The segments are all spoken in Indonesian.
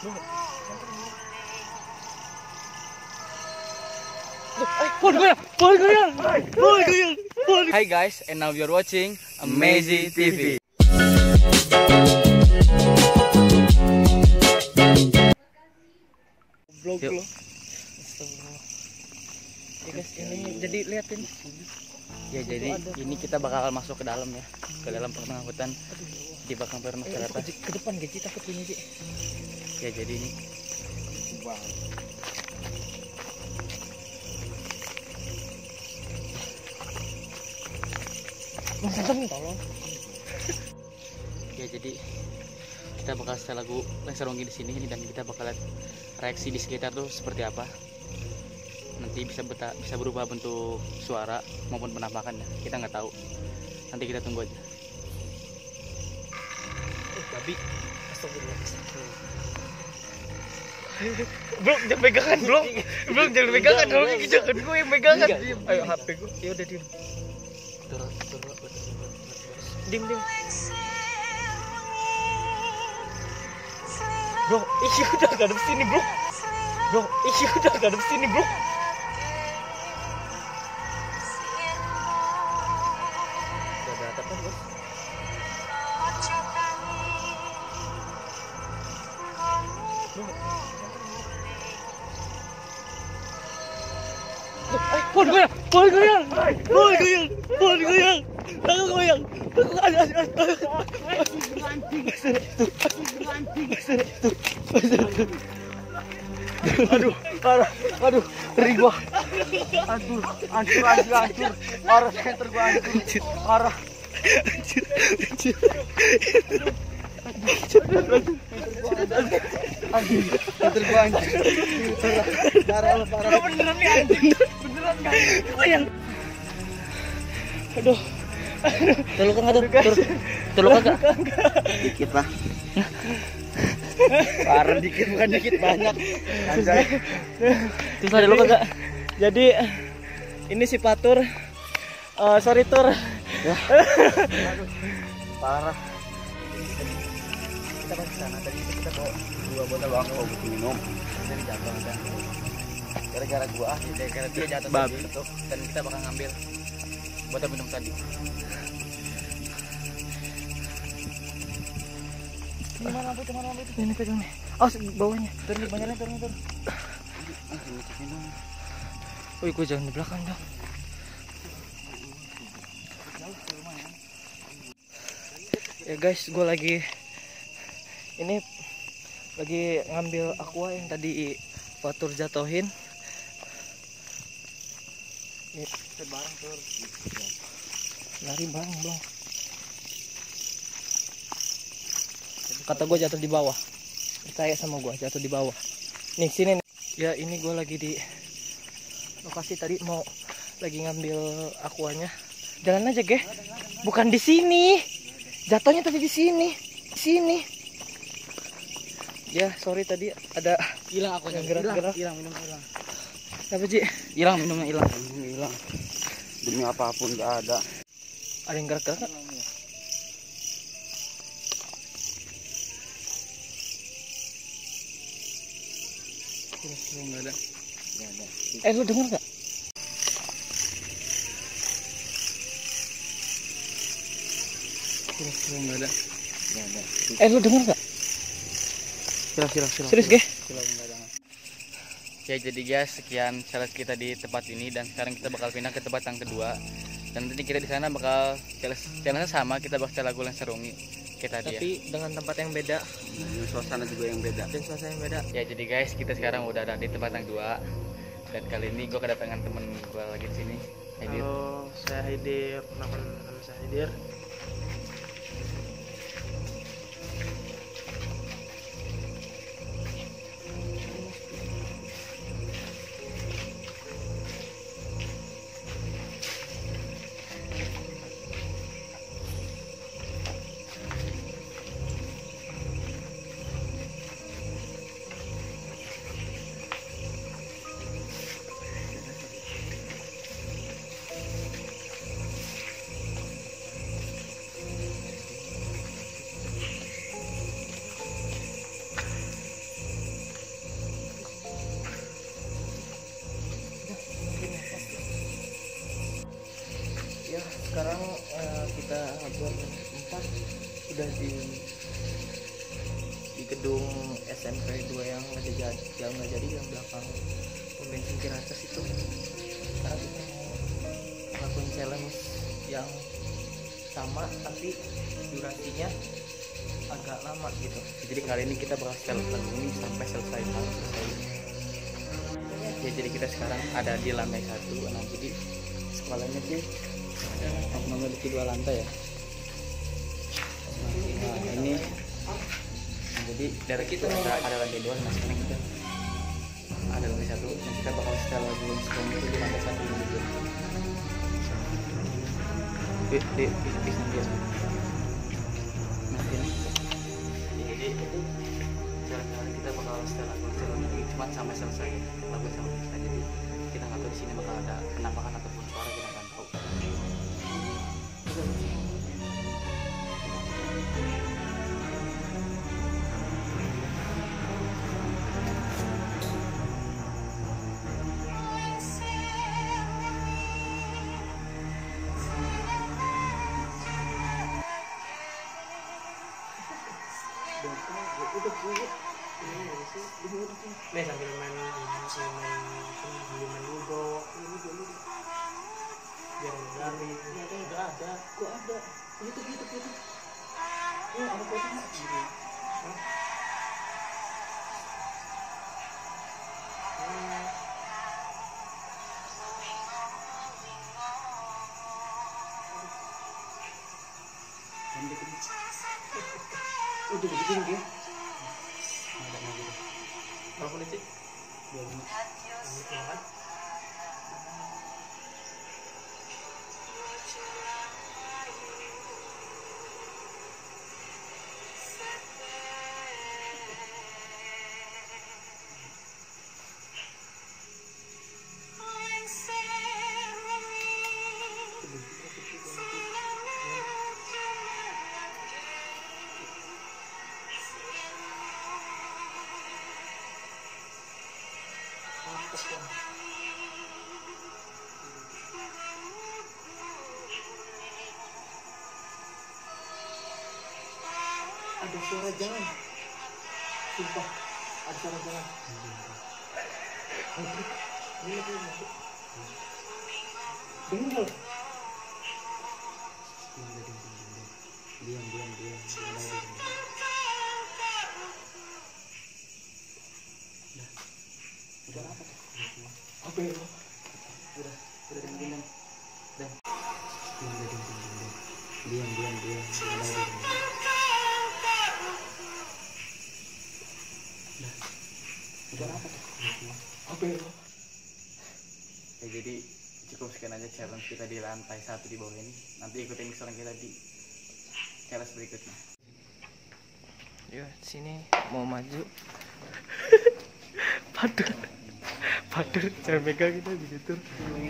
Hi guys, and now you're watching Amazing TV. Vlog lo. Ya guys, ini jadi liatin. Ya jadi ini kita bakal masuk ke dalam ya, ke dalam pengangkutan di belakang masyarakat. Ke depan gaji takut ini sih. Ya jadi ini. Masa semi tolong. Ya jadi kita bakal setel lagu Lengserungi di sini dan kita bakal lihat reaksi di sekitar tuh seperti apa. Nanti bisa berubah bentuk suara maupun penampakannya. Kita nggak tahu. Nanti kita tunggu aja. Babi. Astagfirullah. Bro, jangan pegangan, bro. Bro, jangan pegangan dong. Jangan gue yang pegangan. Ayo HP gue. Ya udah diem. Diem. Bro, iya udah ngadep sini, bro. Bro, iya udah ngadep sini, bro. Udah ada atap kan, bro? Pohon goyang. Aduh, ngeri gua. Hancur. Parah center gua hancur. Parah. Parah. Beneran nih anjing. Beneran kan? Goyang. Aduh. Terluka nggak tuh? Terluka nggak? Dikit lah. Parah dikit, bukan dikit, banyak. Anjay. Terus ada luka nggak? Jadi ini si Patur. Sorry Tur. Ya. Aduh. Parah. Kita ke sana tadi kita bawa 2 botol waktu buat minum. Jadi jatuh kan. Gara-gara gua gara-gara dia jatuh babi tuh. Dan kita bakal ngambil botol minum tadi. Mana lampu itu? Ini pegang nih. Oh, bawahnya. Turun banyak turun. Wih, gua jangan di belakang dong. Ya guys, gue lagi ngambil aqua yang tadi Fatur jatuhin. Bareng Tur. Lari bareng dong. Kata gue jatuh di bawah. Percaya sama gue, jatuh di bawah. Nih sini nih. Ya ini gue lagi di lokasi tadi mau lagi ngambil aquanya. Jalan aja, Ge. Bukan di sini. Jatuhnya tadi di sini. Ya, sorry tadi ada Hilang aku yang gerak-gerak. Hilang minumnya hilang. Apa, Ji? Hilang minumnya hilang. Demi apapun gak ada. Ada yang gerak-gerak kan? Nggak ada. Lu denger gak? Nggak ada. Lu denger gak? Silah. Serius, Ge? Ya jadi guys, sekian challenge kita di tempat ini dan sekarang kita bakal pindah ke tempat yang kedua. Dan nanti kita di sana bakal challenge sama, kita bakal lagu Lengserungi kita dia. Tapi dengan tempat yang beda, Suasana juga yang beda. dan suasana yang beda. Ya jadi guys, kita sekarang udah ada di tempat yang kedua. Dan kali ini gue kedatangan temen gue lagi di sini. Haidir. Halo, saya Haidir. Nama saya Haidir. udah di gedung SMP 2 yang nggak jadi yang belakang pom bensin Ciracas itu. Sekarang kita mau ngelakuin challenge yang sama tapi durasinya agak lama gitu. Jadi kali ini kita bakal setel lagu ini sampai selesai. Ya, jadi kita sekarang ada di lantai 1. Nah, jadi sekolahnya sih memiliki 2 lantai ya. Nah, ini jadi dari kita ada lantai 2. Nah, sekarang kita ada lantai 1 dan kita bakal setel lagu sekarang itu di lantai 1 gitu. Di nanti. Jadi sekarang kita bakal setel lagu ini cuma sampai selesai. Lagu sampai selesai. Jadi kita nggak tahu di sini bakal ada penampakan ataupun suara, kita nggak tahu. Nih sambil main ludo biar lari. Udah ada, kok ada gitu ya, ada fotonya gitu. Udah begini dia. Berapa menit sih? 2 menit. Ada suara jalan, sumpah ada suara jalan. Dengar. Diam. Udah apa tuh? Apa itu? Udah diam. Diam. Udah apa tuh? Apa itu? Ya, jadi cukup sekian aja challenge kita di lantai 1 di bawah ini. Nanti ikutin sekarang kita di challenge berikutnya. Ya, sini mau maju. Padur jangan megang kita gitu.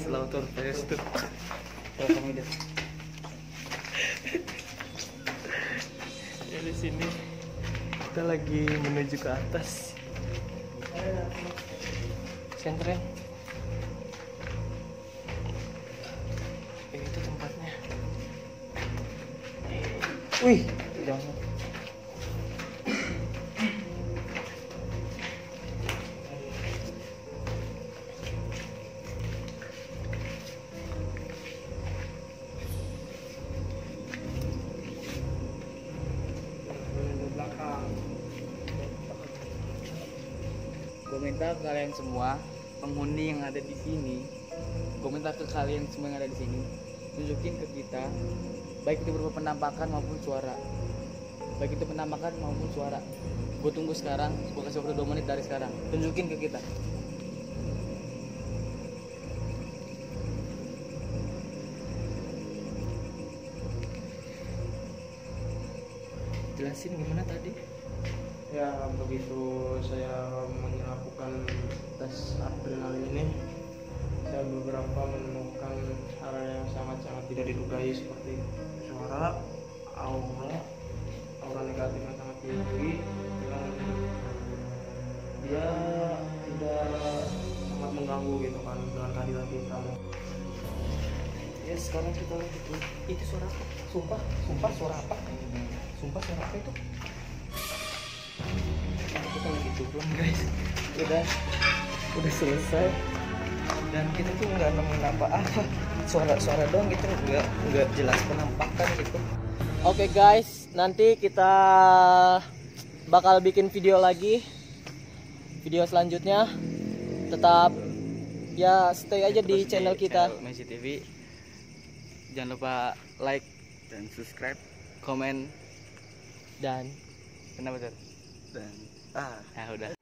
Slow tur fast tur. Ya, di sini kita lagi menuju ke atas. Sentren. Itu tempatnya. Wih, jangan. Komentar kalian semua penghuni yang ada di sini, komentar ke kalian semua yang ada di sini, tunjukin ke kita baik itu berupa penampakan maupun suara, gue tunggu sekarang, gue kasih waktu 2 menit dari sekarang, tunjukin ke kita. Jelasin gimana tadi? Ya, begitu saya melakukan tes adrenalin ini, saya beberapa menemukan hal yang sangat-sangat tidak didugai seperti suara, aura negatif yang sangat tinggi, dan dia tidak sangat mengganggu gitu kan dengan kehadiran kita. Ya sekarang kita lanjut dulu. Itu suara apa? Sumpah suara apa? Sumpah suara apa itu? Kita lagi turun guys. Udah selesai. Dan kita tuh nggak nemuin apa-apa. Suara-suara doang gitu, nggak jelas penampakan gitu. Oke guys, nanti kita bakal bikin video lagi. Video selanjutnya tetap ya stay aja di channel kita Messi TV. Jangan lupa like dan subscribe, komen dan kenapa tuh? dan Udah.